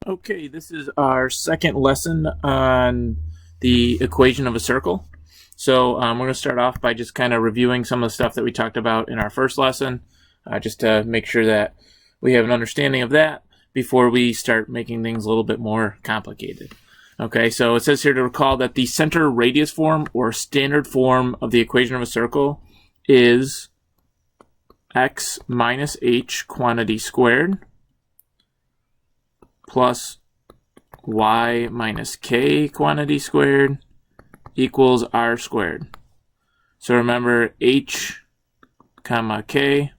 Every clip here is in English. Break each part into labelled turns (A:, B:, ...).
A: Okay, this is our second lesson on the equation of a circle. So we're going to start off by just kind of reviewing some of the stuff that we talked about in our first lesson, just to make sure that we have an understanding of that before we start making things a little bit more complicated. Okay, so it says here to recall that the center radius form or standard form of the equation of a circle is x minus h quantity squared plus y minus k quantity squared equals r squared. So remember, h comma k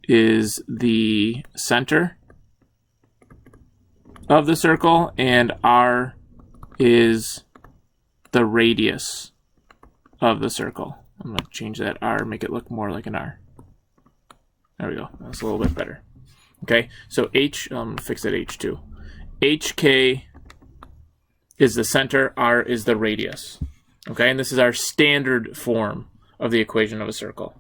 A: is the center of the circle and r is the radius of the circle. I'm going to change that r, make it look more like an r. There we go. That's a little bit better. Okay, so h, fix that h too. hk is the center, r is the radius. Okay, and this is our standard form of the equation of a circle.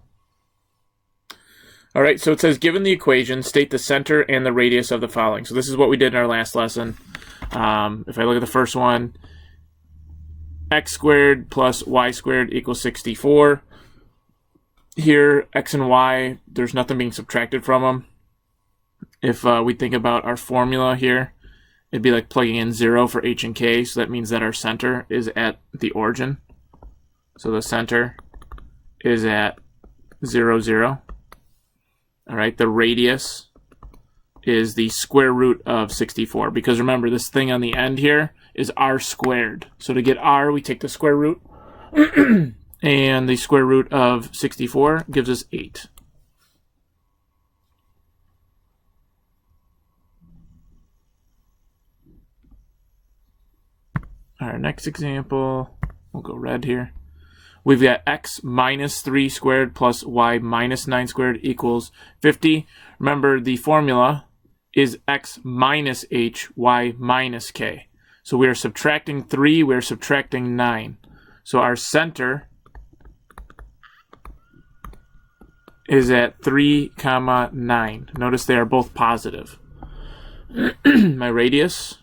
A: All right, so it says, given the equation, state the center and the radius of the following. So this is what we did in our last lesson. If I look at the first one, x squared plus y squared equals 64. Here, x and y, there's nothing being subtracted from them. If we think about our formula here, it'd be like plugging in 0 for h and k, so that means that our center is at the origin. So the center is at 0, 0. All right, the radius is the square root of 64, because remember, this thing on the end here is r squared. So to get r, we take the square root, and the square root of 64 gives us 8. Our next example, we'll go red here. We've got x minus 3 squared plus y minus 9 squared equals 50. Remember, the formula is x minus h, y minus k. So we are subtracting 3, we are subtracting 9. So our center is at 3, comma 9. Notice they are both positive. My radius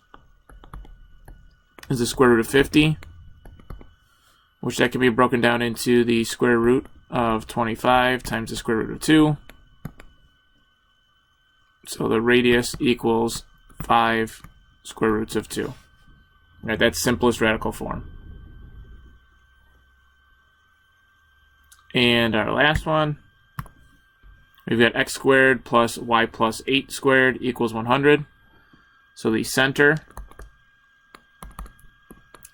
A: is the square root of 50, which that can be broken down into the square root of 25 times the square root of 2. So the radius equals 5 square roots of 2. All right, that's simplest radical form. And our last one, we've got x squared plus y plus 8 squared equals 100. So the center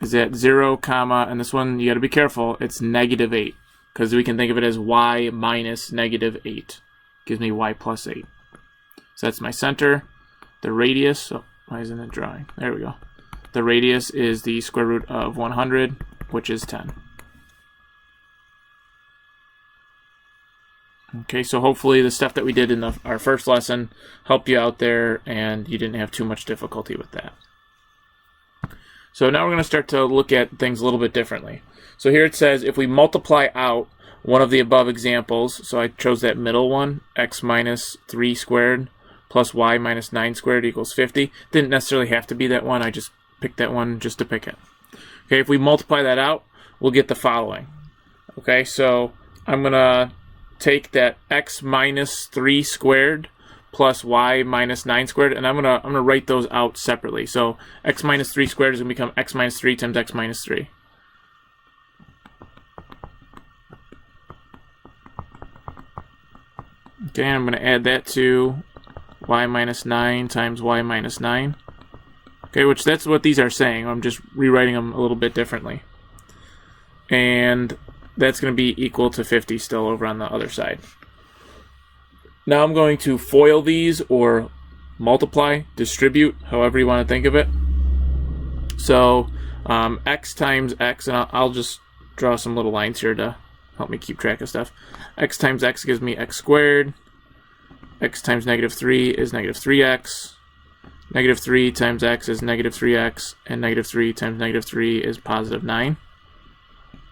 A: is at 0, comma, and this one you got to be careful, it's negative 8, because we can think of it as y minus negative 8. Gives me y plus 8. So that's my center. The radius, oh, why isn't it drawing? There we go. The radius is the square root of 100, which is 10. Okay, so hopefully the stuff that we did in our first lesson helped you out there and you didn't have too much difficulty with that. So now we're going to start to look at things a little bit differently. So here it says, if we multiply out one of the above examples, so I chose that middle one, x minus 3 squared plus y minus 9 squared equals 50. Didn't necessarily have to be that one, I just picked that one just to pick it. Okay, if we multiply that out, we'll get the following. Okay, so I'm going to take that x minus 3 squared plus y minus 9 squared, and I'm gonna write those out separately. So x minus 3 squared is gonna become x minus 3 times x minus 3. Okay, I'm gonna add that to y minus 9 times y minus 9. Okay, which that's what these are saying. I'm just rewriting them a little bit differently. And that's gonna be equal to 50 still over on the other side. Now I'm going to FOIL these, or multiply, distribute, however you want to think of it. So x times x, and I'll just draw some little lines here to help me keep track of stuff. X times x gives me x squared. X times negative 3 is negative 3x. Negative 3 times x is negative 3x. And negative 3 times negative 3 is positive 9.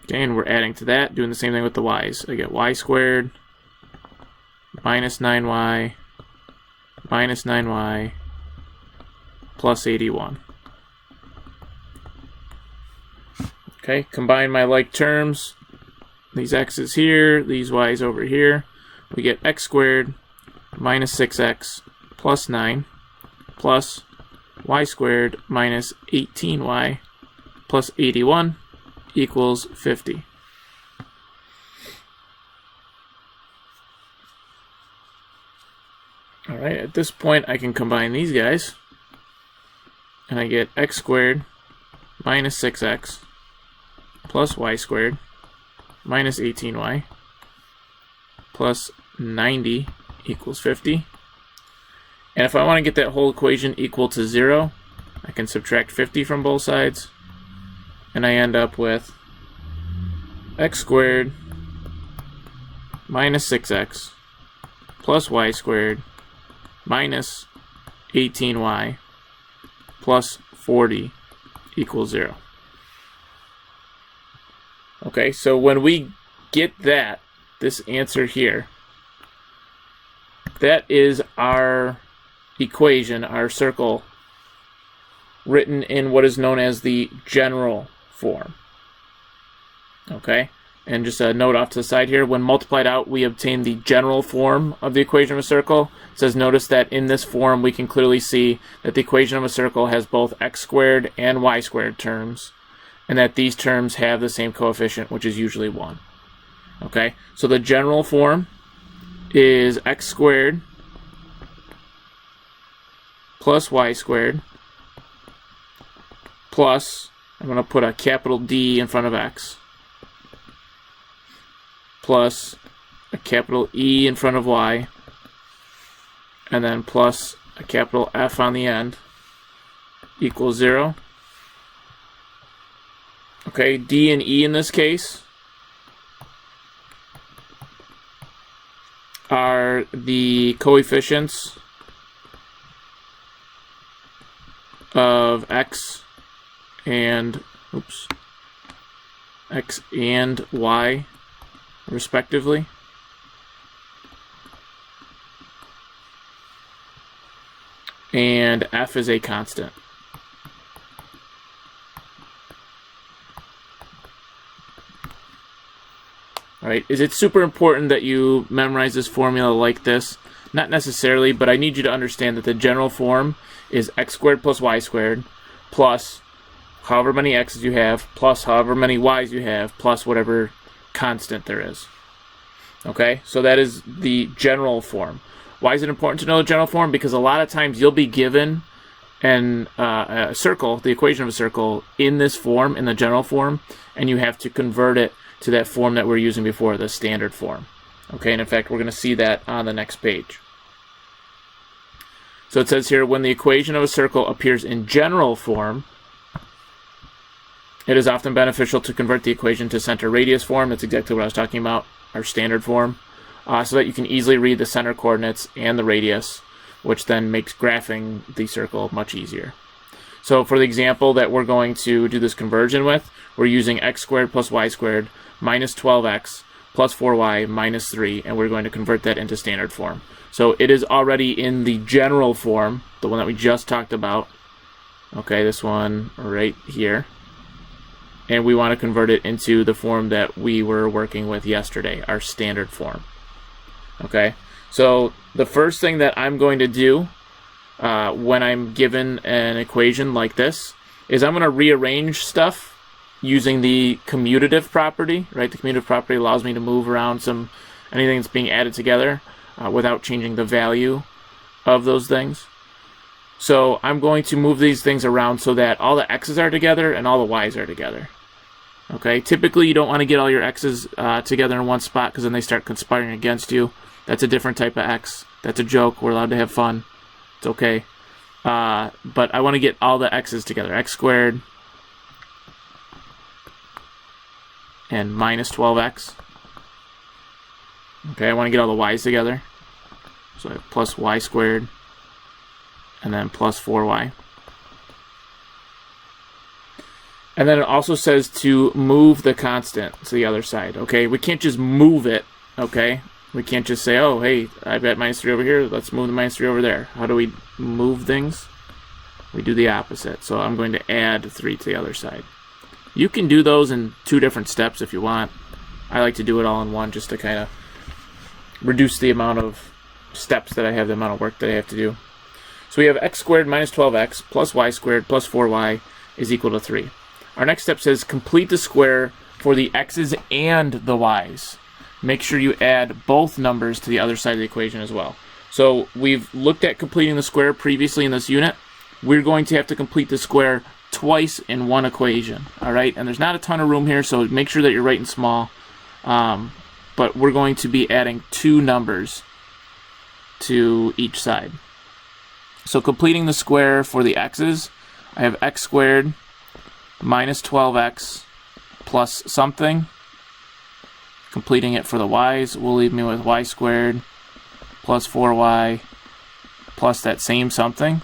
A: Okay, and we're adding to that, doing the same thing with the y's. I get y squared minus 9y minus 9y plus 81. Okay, combine my like terms. These x's here, these y's over here. We get x squared minus 6x plus 9 plus y squared minus 18y plus 81 equals 50. Alright, at this point I can combine these guys, and I get x squared minus 6x plus y squared minus 18y plus 90 equals 50. And if I want to get that whole equation equal to 0, I can subtract 50 from both sides, and I end up with x squared minus 6x plus y squared minus 18y plus 40 equals 0. Okay, so when we get that, this answer here, that is our equation, our circle, written in what is known as the general form. Okay, and just a note off to the side here, when multiplied out, we obtain the general form of the equation of a circle. It says, notice that in this form, we can clearly see that the equation of a circle has both x squared and y squared terms, and that these terms have the same coefficient, which is usually 1. Okay, so the general form is x squared plus y squared plus, I'm going to put a capital D in front of x, plus a capital E in front of y, and then plus a capital F on the end, equals 0. Okay, D and E in this case are the coefficients of x and y respectively. And F is a constant. Alright, is it super important that you memorize this formula like this? Not necessarily, but I need you to understand that the general form is x squared plus y squared plus however many x's you have plus however many y's you have plus whatever constant there is. Okay, so that is the general form. Why is it important to know the general form? Because a lot of times you'll be given a circle, the equation of a circle, in this form, in the general form, and you have to convert it to that form that we're using before, the standard form. Okay, and in fact, we're going to see that on the next page. So it says here, when the equation of a circle appears in general form, it is often beneficial to convert the equation to center radius form. That's exactly what I was talking about, our standard form, so that you can easily read the center coordinates and the radius, which then makes graphing the circle much easier. So for the example that we're going to do this conversion with, we're using x squared plus y squared minus 12x plus 4y minus 3, and we're going to convert that into standard form. So it is already in the general form, the one that we just talked about. Okay, this one right here. And we want to convert it into the form that we were working with yesterday, our standard form. Okay, so the first thing that I'm going to do when I'm given an equation like this is I'm going to rearrange stuff using the commutative property, right? The commutative property allows me to move around anything that's being added together without changing the value of those things. So I'm going to move these things around so that all the x's are together and all the y's are together. Okay, typically you don't want to get all your x's together in one spot because then they start conspiring against you. That's a different type of x. That's a joke. We're allowed to have fun. It's okay. But I want to get all the x's together. X squared and minus 12x. Okay, I want to get all the y's together. So I have plus y squared and then plus 4y. And then it also says to move the constant to the other side. Okay, we can't just move it. Okay, we can't just say, oh, hey, I've got minus 3 over here. Let's move the minus 3 over there. How do we move things? we do the opposite. So I'm going to add 3 to the other side. You can do those in 2 different steps if you want. I like to do it all in one just to kind of reduce the amount of steps that I have, the amount of work that I have to do. So we have x squared minus 12x plus y squared plus 4y is equal to 3. Our next step says complete the square for the x's and the y's. Make sure you add both numbers to the other side of the equation as well. So we've looked at completing the square previously in this unit. We're going to have to complete the square twice in one equation. Alright, and there's not a ton of room here, so make sure that you're writing small. But we're going to be adding 2 numbers to each side. So completing the square for the x's, I have x squared minus 12x plus something. Completing it for the y's will leave me with y squared plus 4y plus that same something.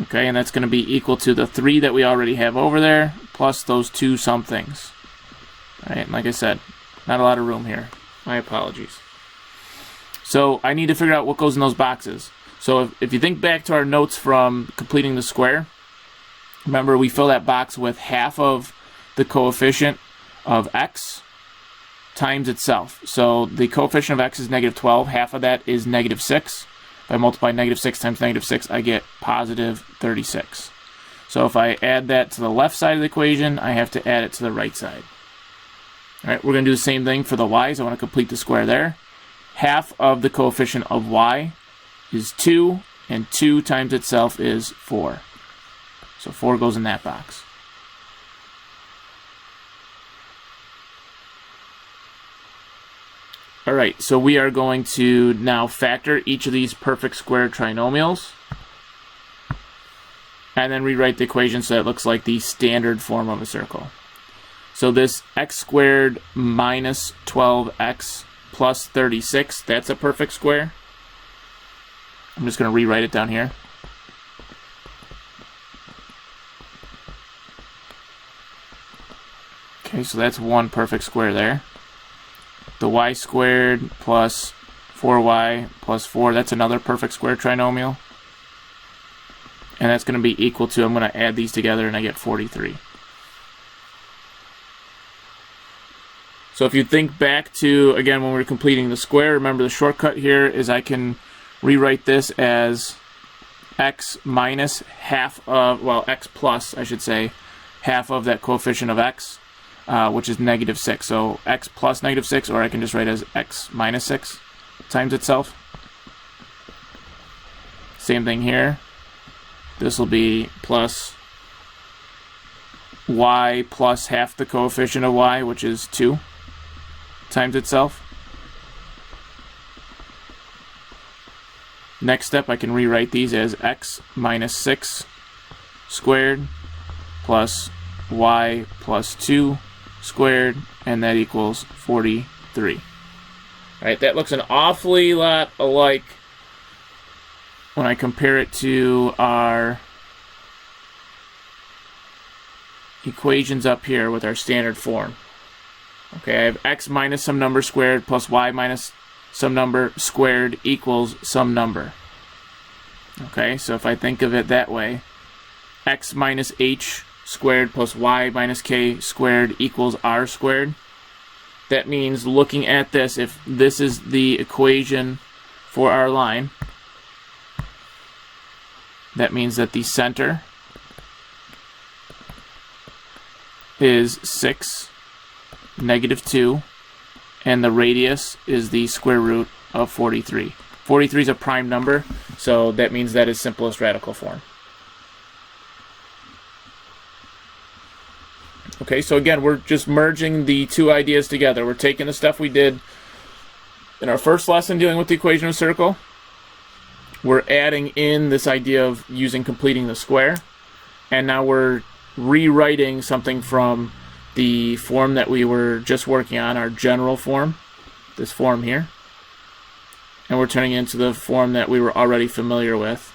A: Okay, and that's going to be equal to the 3 that we already have over there plus those 2 somethings. Alright, and like I said, not a lot of room here. My apologies. So I need to figure out what goes in those boxes. So if you think back to our notes from completing the square, remember we fill that box with half of the coefficient of x times itself. So the coefficient of x is negative 12. Half of that is negative 6. If I multiply negative 6 times negative 6, I get positive 36. So if I add that to the left side of the equation, I have to add it to the right side. Alright, we're going to do the same thing for the y's. I want to complete the square there. Half of the coefficient of y is 2, and 2 times itself is 4. So 4 goes in that box. Alright, so we are going to now factor each of these perfect square trinomials and then rewrite the equation so it looks like the standard form of a circle. So this x squared minus 12x plus 36, that's a perfect square. I'm just going to rewrite it down here. Okay, so that's one perfect square there. The y squared plus 4y plus 4, that's another perfect square trinomial. And that's going to be equal to, I'm going to add these together and I get 43. So if you think back to, again, when we were completing the square, remember the shortcut here is I can rewrite this as x minus half of, well, x plus, I should say, half of that coefficient of x. Which is negative 6. So x plus negative 6, or I can just write as x minus 6 times itself. Same thing here. This will be plus y plus half the coefficient of y, which is 2, times itself. Next step, I can rewrite these as x minus 6 squared plus y plus 2 squared, and that equals 43. Alright, that looks an awfully lot alike when I compare it to our equations up here with our standard form. Okay, I have x minus some number squared plus y minus some number squared equals some number. Okay, so if I think of it that way, x minus h squared plus y minus k squared equals r squared. That means looking at this, if this is the equation for our line, that means that the center is 6, negative 2, and the radius is the square root of 43. 43 is a prime number, so that means that is simplest radical form. Okay, so again, we're just merging the two ideas together. We're taking the stuff we did in our first lesson dealing with the equation of a circle. We're adding in this idea of completing the square. And now we're rewriting something from the form that we were just working on, our general form, this form here. And we're turning it into the form that we were already familiar with,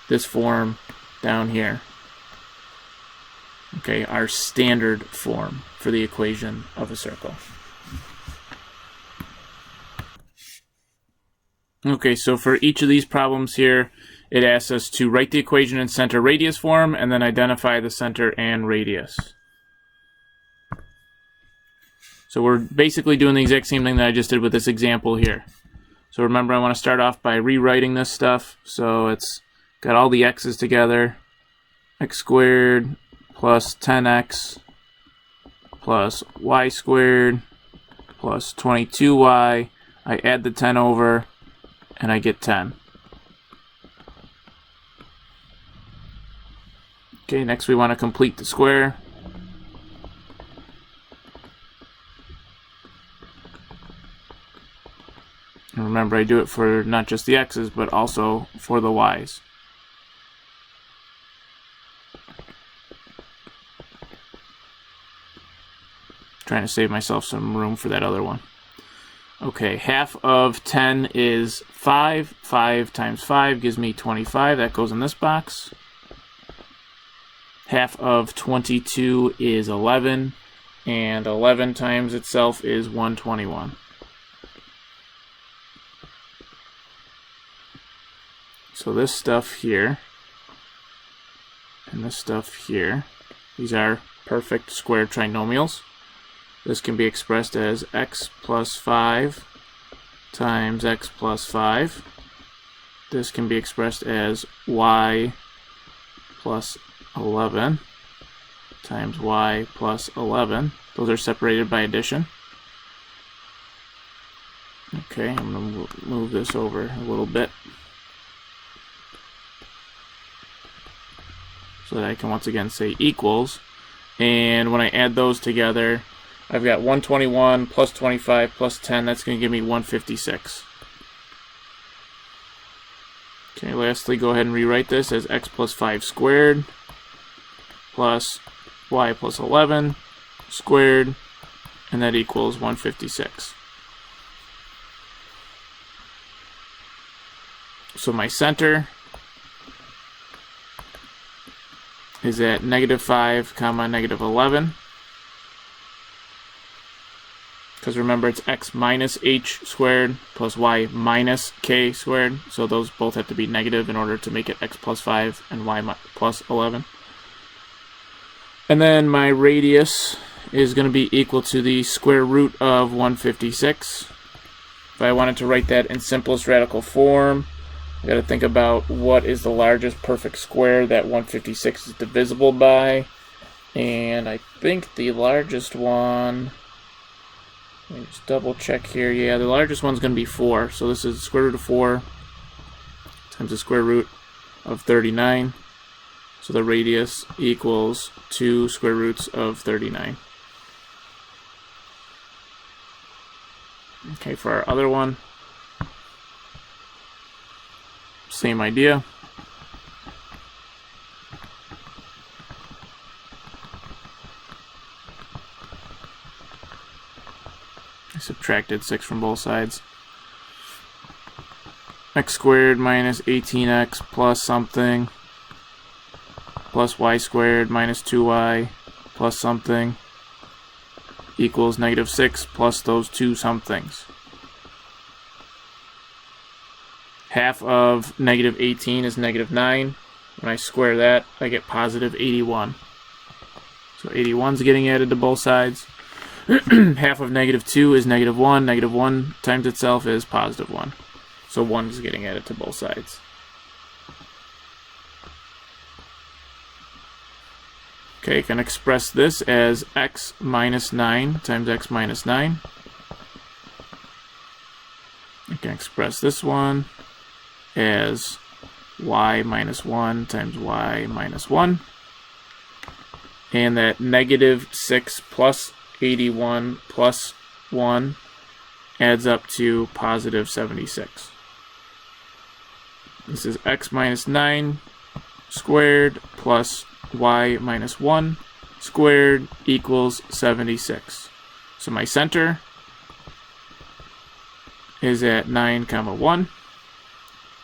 A: this form down here. Okay, our standard form for the equation of a circle. Okay, so for each of these problems here, it asks us to write the equation in center radius form and then identify the center and radius. So we're basically doing the exact same thing that I just did with this example here. So remember, I want to start off by rewriting this stuff. So it's got all the x's together. X squared plus 10x plus y squared plus 22y. I add the 10 over, and I get 10. Okay, next we want to complete the square. And remember, I do it for not just the x's, but also for the y's. Trying to save myself some room for that other one. Okay, half of 10 is 5. 5 times 5 gives me 25. That goes in this box. Half of 22 is 11. And 11 times itself is 121. So this stuff here and this stuff here, these are perfect square trinomials. This can be expressed as x plus 5 times x plus 5. This can be expressed as y plus 11 times y plus 11. Those are separated by addition. Okay, I'm going to move this over a little bit so that I can once again say equals. And when I add those together, I've got 121 plus 25 plus 10. That's going to give me 156. Okay, lastly, go ahead and rewrite this as x plus 5 squared plus y plus 11 squared, and that equals 156. So my center is at -5, comma, -11. Because remember, it's x minus h squared plus y minus k squared. So those both have to be negative in order to make it x plus 5 and y plus 11. And then my radius is going to be equal to the square root of 156. If I wanted to write that in simplest radical form, I got to think about what is the largest perfect square that 156 is divisible by. And I think the largest one, let me just double check here. Yeah, the largest one's going to be 4. So this is the square root of 4 times the square root of 39. So the radius equals 2 square roots of 39. Okay, for our other one, same idea. I subtracted 6 from both sides. X squared minus 18x plus something plus y squared minus 2y plus something equals -6 plus those two somethings. Half of -18 is -9. When I square that, I get positive 81. So 81 is getting added to both sides. Half of -2 is -1. -1 times itself is positive 1. So 1 is getting added to both sides. Okay, I can express this as x minus 9 times x minus 9. I can express this one as y minus 1 times y minus 1. And that -6 plus 81 plus 1 adds up to positive 76. This is x minus 9 squared plus y minus 1 squared equals 76. So my center is at 9, 1.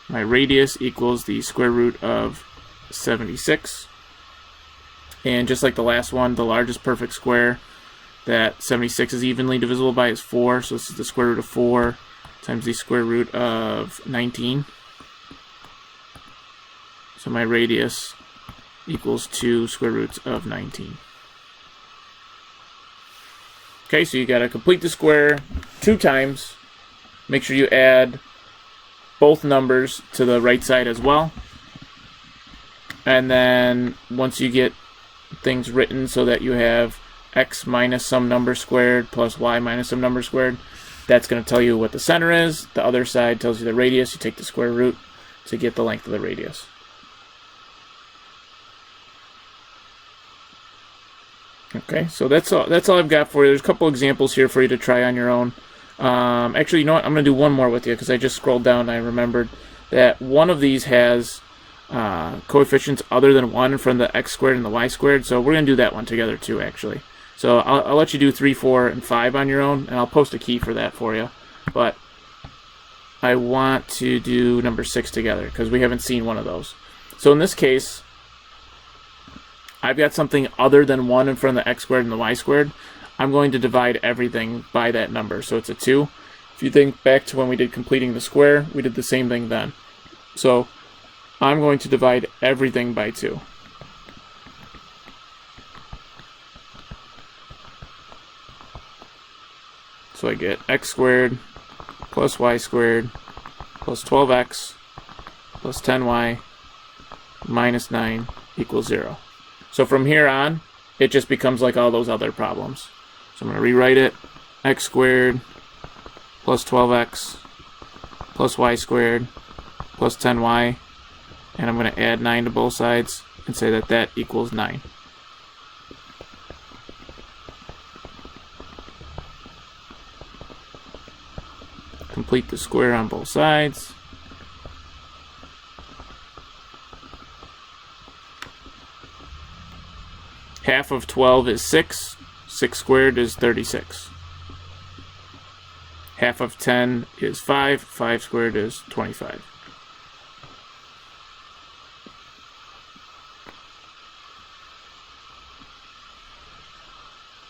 A: My radius equals the square root of 76. And just like the last one, the largest perfect square that 76 is evenly divisible by is 4. So this is the square root of 4 times the square root of 19. So my radius equals 2 square roots of 19. Okay, so you got to complete the square 2 times. Make sure you add both numbers to the right side as well. And then once you get things written so that you have x minus some number squared plus y minus some number squared, that's going to tell you what the center is. The other side tells you the radius. You take the square root to get the length of the radius. Okay, so that's all I've got for you. There's a couple examples here for you to try on your own. Actually, you know what? I'm going to do one more with you because I just scrolled down and I remembered that one of these has coefficients other than 1 in front of the x squared and the y squared. So we're going to do that one together too, actually. So I'll let you do 3, 4, and 5 on your own, and I'll post a key for that for you. But I want to do number 6 together because we haven't seen one of those. So in this case, I've got something other than 1 in front of the x squared and the y squared. I'm going to divide everything by that number, so it's a 2. If you think back to when we did completing the square, we did the same thing then. So I'm going to divide everything by 2. So I get x squared plus y squared plus 12x plus 10y minus 9 equals 0. So from here on, it just becomes like all those other problems. So I'm going to rewrite it. X squared plus 12x plus y squared plus 10y. And I'm going to add 9 to both sides and say that that equals 9. Complete the square on both sides. Half of 12 is 6. 6 squared is 36. Half of 10 is 5. 5 squared is 25.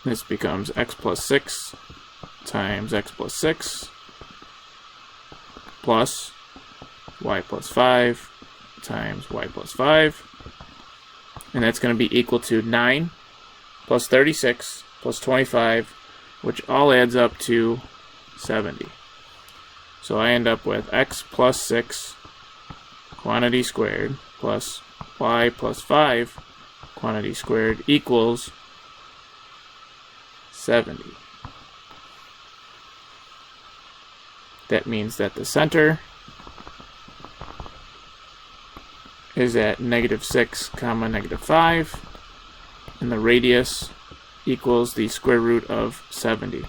A: This becomes x plus 6 times x plus 6 plus y plus 5 times y plus 5. And that's going to be equal to 9 plus 36 plus 25, which all adds up to 70. So I end up with x plus 6 quantity squared plus y plus 5 quantity squared equals 70. That means that the center is at -6, -5, and the radius equals the square root of 70.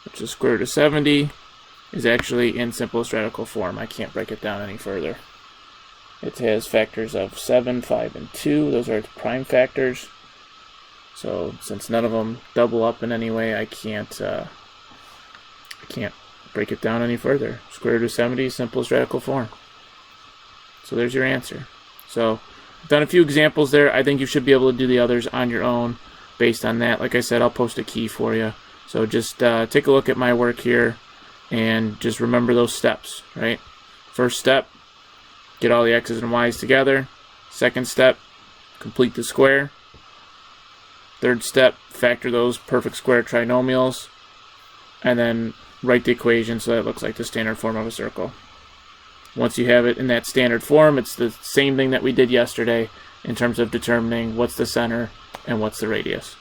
A: Which the square root of 70 is actually in simplest radical form. I can't break it down any further. It has factors of 7, 5, and 2. Those are its prime factors. So since none of them double up in any way, I can't break it down any further. Square root of 70 is simplest radical form. So there's your answer. So I've done a few examples there. I think you should be able to do the others on your own based on that. Like I said, I'll post a key for you. So just take a look at my work here and just remember those steps, right? First step, get all the x's and y's together. Second step, complete the square. Third step, factor those perfect square trinomials. And then write the equation so that it looks like the standard form of a circle. Once you have it in that standard form, it's the same thing that we did yesterday in terms of determining what's the center and what's the radius.